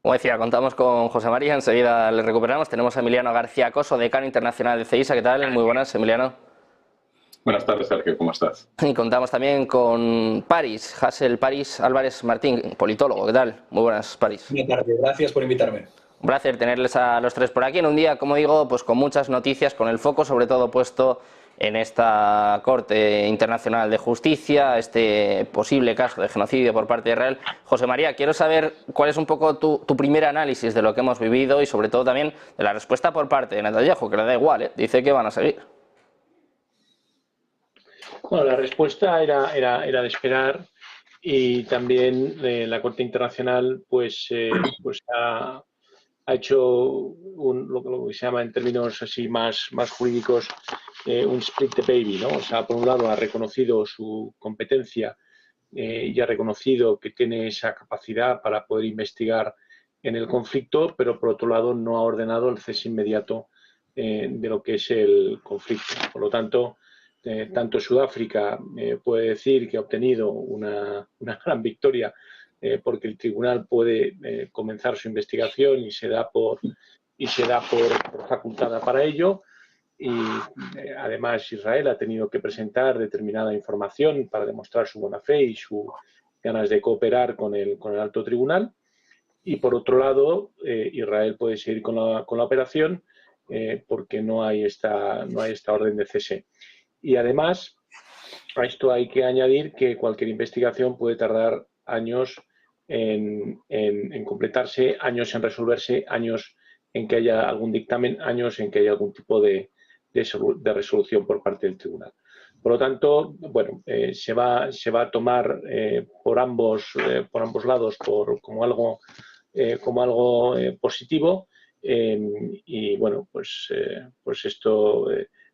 Como decía, contamos con José María, enseguida le recuperamos. Tenemos a Emiliano García Coso, decano internacional de CEISA. ¿Qué tal? Muy buenas, Emiliano. Buenas tardes, Sergio, ¿cómo estás? Y contamos también con París, Hassel París Álvarez Martín, politólogo. ¿Qué tal? Muy buenas, París. Buenas tardes, gracias por invitarme. Un placer tenerles a los tres por aquí en un día, como digo, pues con muchas noticias, con el foco sobre todo puesto en esta Corte Internacional de Justicia, este posible caso de genocidio por parte de Israel. José María, quiero saber cuál es un poco tu primer análisis de lo que hemos vivido y sobre todo también de la respuesta por parte de Netanyahu, que le da igual, ¿eh? Dice que van a seguir. Bueno, la respuesta era de esperar y también la Corte Internacional pues ha hecho lo que se llama en términos así más jurídicos un split the baby, ¿no? O sea, por un lado ha reconocido su competencia y ha reconocido que tiene esa capacidad para poder investigar en el conflicto, pero por otro lado no ha ordenado el cese inmediato de lo que es el conflicto. Por lo tanto, tanto Sudáfrica puede decir que ha obtenido una gran victoria porque el tribunal puede comenzar su investigación y se da por facultada para ello. Y además Israel ha tenido que presentar determinada información para demostrar su buena fe y sus ganas de cooperar con el alto tribunal. Y por otro lado, Israel puede seguir con la operación porque no hay esta orden de cese. Y además, a esto hay que añadir que cualquier investigación puede tardar años en completarse, años en resolverse, años en que haya algún dictamen, años en que haya algún tipo de resolución por parte del tribunal. Por lo tanto, bueno, se va a tomar por ambos lados como algo positivo y bueno, pues esto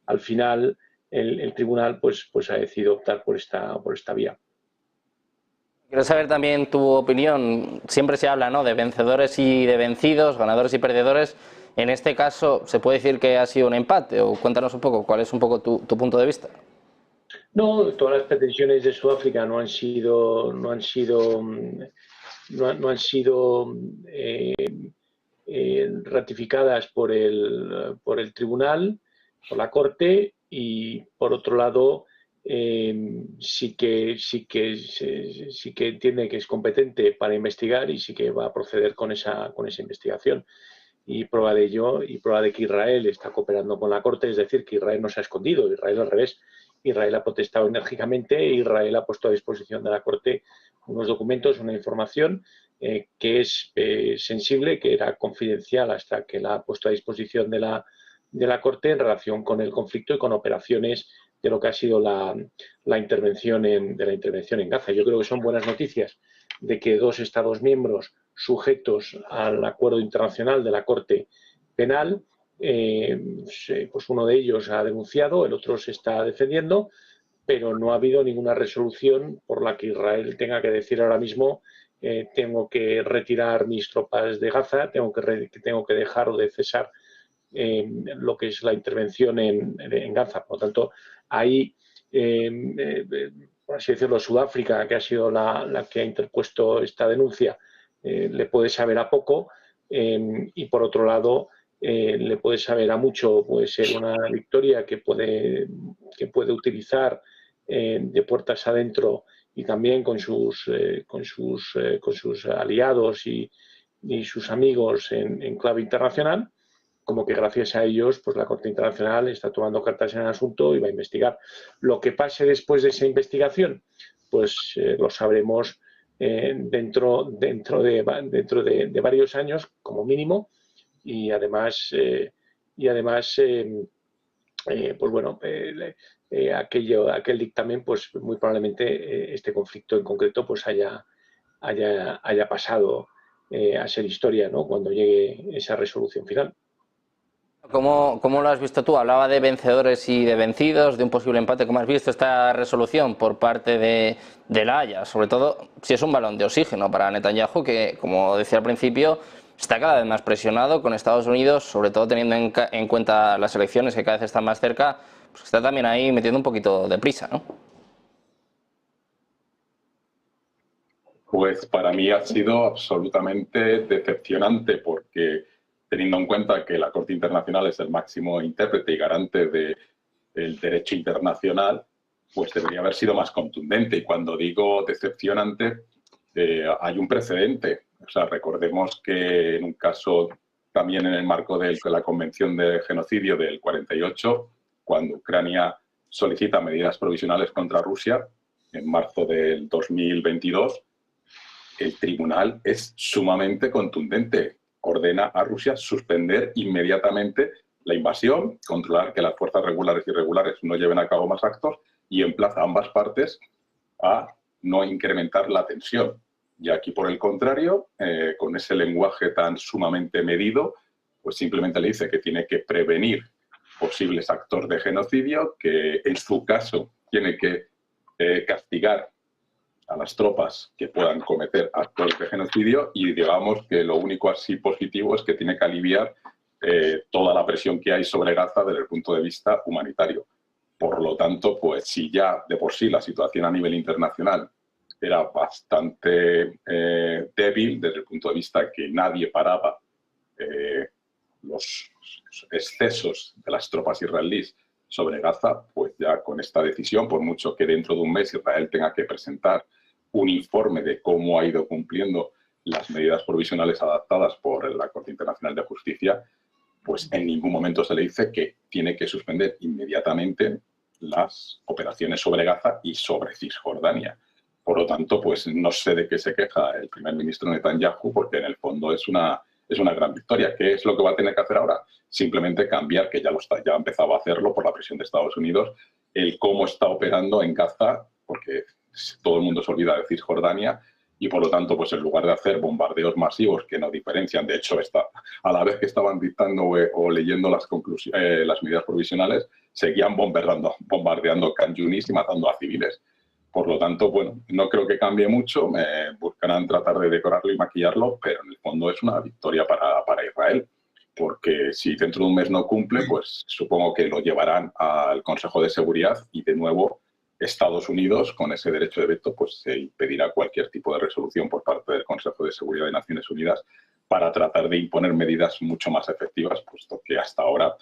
al final el tribunal pues ha decidido optar por esta vía. Quiero saber también tu opinión. Siempre se habla, ¿no?, de vencedores y de vencidos, ganadores y perdedores. En este caso, ¿se puede decir que ha sido un empate? O cuéntanos un poco, ¿cuál es un poco tu punto de vista? No, todas las pretensiones de Sudáfrica no han sido ratificadas por el tribunal, por la Corte, y por otro lado sí que entiende que es competente para investigar y sí que va a proceder con esa investigación. Y prueba de ello, y prueba de que Israel está cooperando con la Corte, es decir, que Israel no se ha escondido, Israel al revés. Israel ha protestado enérgicamente e Israel ha puesto a disposición de la Corte unos documentos, una información que es sensible, que era confidencial hasta que la ha puesto a disposición de la Corte en relación con el conflicto y con operaciones de lo que ha sido la intervención en Gaza. Yo creo que son buenas noticias de que dos Estados miembros sujetos al acuerdo internacional de la Corte Penal, pues uno de ellos ha denunciado, el otro se está defendiendo, pero no ha habido ninguna resolución por la que Israel tenga que decir ahora mismo tengo que retirar mis tropas de Gaza, tengo que dejar o de cesar lo que es la intervención en Gaza. Por lo tanto, ahí, por así decirlo, Sudáfrica, que ha sido la que ha interpuesto esta denuncia, le puede saber a poco y por otro lado le puede saber a mucho. Puede ser una victoria que puede utilizar de puertas adentro y también con sus aliados y sus amigos en clave internacional, como que gracias a ellos pues la Corte Internacional está tomando cartas en el asunto y va a investigar. Lo que pase después de esa investigación, pues lo sabremos dentro de varios años como mínimo, y además pues bueno, aquel dictamen, pues muy probablemente este conflicto en concreto pues haya pasado a ser historia, ¿no?, cuando llegue esa resolución final. ¿Cómo lo has visto tú? Hablaba de vencedores y de vencidos, de un posible empate. ¿Cómo has visto esta resolución por parte de la Haya? Sobre todo si es un balón de oxígeno para Netanyahu, que, como decía al principio, está cada vez más presionado con Estados Unidos, sobre todo teniendo en cuenta las elecciones que cada vez están más cerca, pues está también ahí metiendo un poquito de prisa, ¿no? Pues para mí ha sido absolutamente decepcionante porque, teniendo en cuenta que la Corte Internacional es el máximo intérprete y garante del derecho internacional, pues debería haber sido más contundente. Y cuando digo decepcionante, hay un precedente. O sea, recordemos que en un caso también en el marco de la Convención de Genocidio del 48, cuando Ucrania solicita medidas provisionales contra Rusia, en marzo del 2022, el tribunal es sumamente contundente. Ordena a Rusia suspender inmediatamente la invasión, controlar que las fuerzas regulares y irregulares no lleven a cabo más actos y emplaza a ambas partes a no incrementar la tensión. Y aquí, por el contrario, con ese lenguaje tan sumamente medido, pues simplemente le dice que tiene que prevenir posibles actos de genocidio, que en su caso tiene que castigar a las tropas que puedan cometer actos de genocidio y digamos que lo único así positivo es que tiene que aliviar toda la presión que hay sobre Gaza desde el punto de vista humanitario. Por lo tanto, pues si ya de por sí la situación a nivel internacional era bastante débil desde el punto de vista que nadie paraba los excesos de las tropas israelíes sobre Gaza, pues ya con esta decisión, por mucho que dentro de un mes Israel tenga que presentar un informe de cómo ha ido cumpliendo las medidas provisionales adaptadas por la Corte Internacional de Justicia, pues en ningún momento se le dice que tiene que suspender inmediatamente las operaciones sobre Gaza y sobre Cisjordania. Por lo tanto, pues no sé de qué se queja el primer ministro Netanyahu, porque en el fondo es una gran victoria. ¿Qué es lo que va a tener que hacer ahora? Simplemente cambiar, que ya ha empezado a hacerlo por la presión de Estados Unidos, el cómo está operando en Gaza, porque todo el mundo se olvida de Cisjordania, y por lo tanto, pues en lugar de hacer bombardeos masivos que no diferencian, de hecho, a la vez que estaban dictando o leyendo las medidas provisionales, seguían bombardeando Khan Yunis y matando a civiles. Por lo tanto, bueno, no creo que cambie mucho, buscarán tratar de decorarlo y maquillarlo, pero en el fondo es una victoria para Israel, porque si dentro de un mes no cumple, pues supongo que lo llevarán al Consejo de Seguridad y de nuevo Estados Unidos, con ese derecho de veto, pues se impedirá cualquier tipo de resolución por parte del Consejo de Seguridad de Naciones Unidas para tratar de imponer medidas mucho más efectivas, puesto que hasta ahora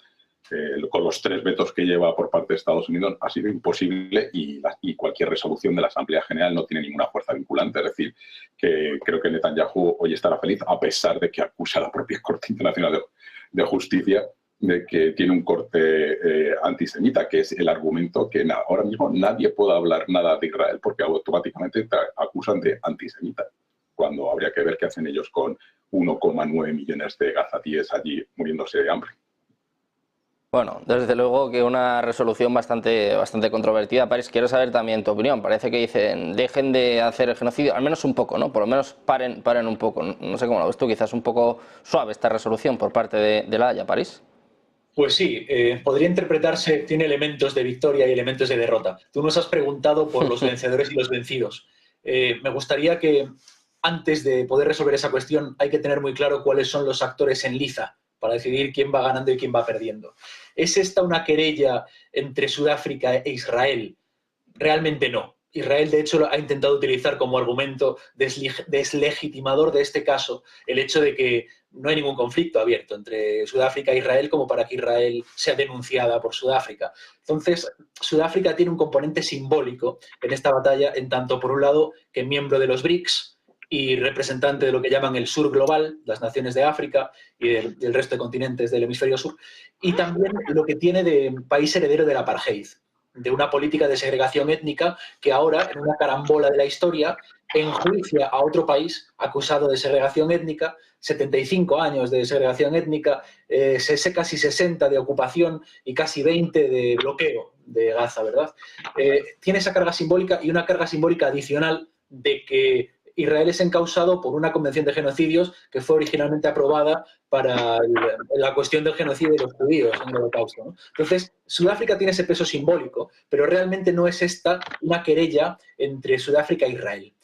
con los 3 vetos que lleva por parte de Estados Unidos ha sido imposible y cualquier resolución de la Asamblea General no tiene ninguna fuerza vinculante. Es decir, que creo que Netanyahu hoy estará feliz a pesar de que acusa a la propia Corte Internacional de Justicia de que tiene un corte antisemita, que es el argumento que ahora mismo nadie puede hablar nada de Israel porque automáticamente te acusan de antisemita, cuando habría que ver qué hacen ellos con 1,9 millones de gazatíes allí muriéndose de hambre. Bueno, desde luego que una resolución bastante controvertida. París, quiero saber también tu opinión. Parece que dicen, dejen de hacer el genocidio, al menos un poco, ¿no? Por lo menos paren un poco. No sé cómo lo ves tú, quizás un poco suave esta resolución por parte de la Haya, París. Pues sí, podría interpretarse, tiene elementos de victoria y elementos de derrota. Tú nos has preguntado por los vencedores y los vencidos. Me gustaría que antes de poder resolver esa cuestión hay que tener muy claro cuáles son los actores en liza para decidir quién va ganando y quién va perdiendo. ¿Es esta una querella entre Sudáfrica e Israel? Realmente no. Israel, de hecho, ha intentado utilizar como argumento deslegitimador de este caso el hecho de que no hay ningún conflicto abierto entre Sudáfrica e Israel como para que Israel sea denunciada por Sudáfrica. Entonces, Sudáfrica tiene un componente simbólico en esta batalla, en tanto, por un lado, que miembro de los BRICS y representante de lo que llaman el sur global, las naciones de África y del resto de continentes del hemisferio sur, y también lo que tiene de país heredero del apartheid, de una política de segregación étnica que ahora, en una carambola de la historia, enjuicia a otro país acusado de segregación étnica, 75 años de segregación étnica, casi 60 de ocupación y casi 20 de bloqueo de Gaza, ¿verdad? Tiene esa carga simbólica y una carga simbólica adicional de que Israel es encausado por una convención de genocidios que fue originalmente aprobada para la cuestión del genocidio de los judíos en el Holocausto, ¿no? Entonces, Sudáfrica tiene ese peso simbólico, pero realmente no es esta una querella entre Sudáfrica e Israel.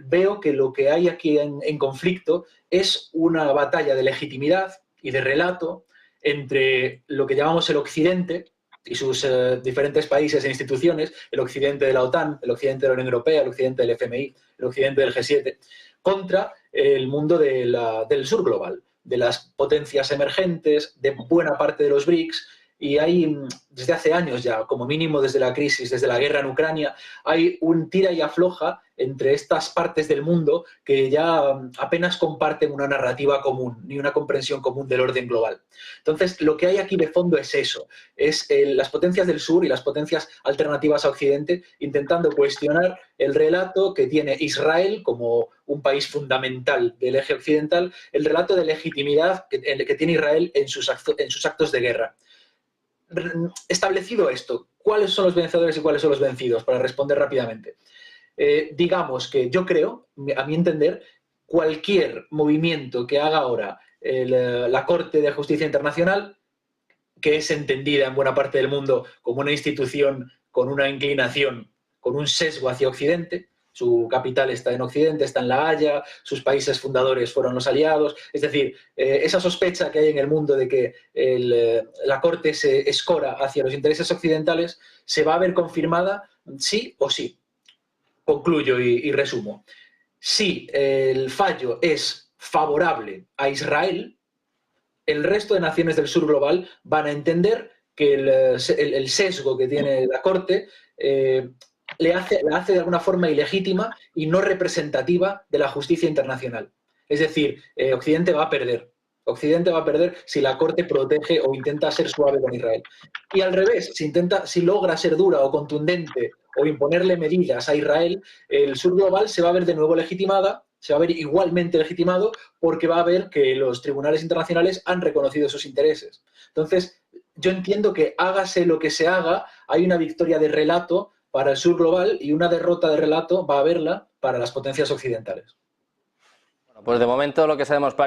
Veo que lo que hay aquí en conflicto es una batalla de legitimidad y de relato entre lo que llamamos el Occidente y sus diferentes países e instituciones, el occidente de la OTAN, el occidente de la Unión Europea, el occidente del FMI, el occidente del G7, contra el mundo del sur global, de las potencias emergentes, de buena parte de los BRICS. Y hay, desde hace años ya, como mínimo desde la crisis, desde la guerra en Ucrania, hay un tira y afloja entre estas partes del mundo que ya apenas comparten una narrativa común, ni una comprensión común del orden global. Entonces, lo que hay aquí de fondo es eso, es las potencias del sur y las potencias alternativas a Occidente intentando cuestionar el relato que tiene Israel como un país fundamental del eje occidental, el relato de legitimidad que tiene Israel en sus actos de guerra. Establecido esto, ¿cuáles son los vencedores y cuáles son los vencidos? Para responder rápidamente. Digamos que yo creo, a mi entender, cualquier movimiento que haga ahora la Corte de Justicia Internacional, que es entendida en buena parte del mundo como una institución con una inclinación, con un sesgo hacia Occidente, su capital está en Occidente, está en La Haya, sus países fundadores fueron los aliados. Es decir, esa sospecha que hay en el mundo de que la Corte se escora hacia los intereses occidentales se va a ver confirmada sí o sí. Concluyo y resumo. Si el fallo es favorable a Israel, el resto de naciones del sur global van a entender que el sesgo que tiene la Corte la hace de alguna forma ilegítima y no representativa de la justicia internacional. Es decir, Occidente va a perder. Occidente va a perder si la Corte protege o intenta ser suave con Israel. Y al revés, si logra ser dura o contundente o imponerle medidas a Israel, el sur global se va a ver de nuevo legitimada, se va a ver igualmente legitimado porque va a ver que los tribunales internacionales han reconocido sus intereses. Entonces, yo entiendo que hágase lo que se haga, hay una victoria de relato para el sur global y una derrota de relato va a haberla para las potencias occidentales. Bueno, pues de momento lo que sabemos, Paris,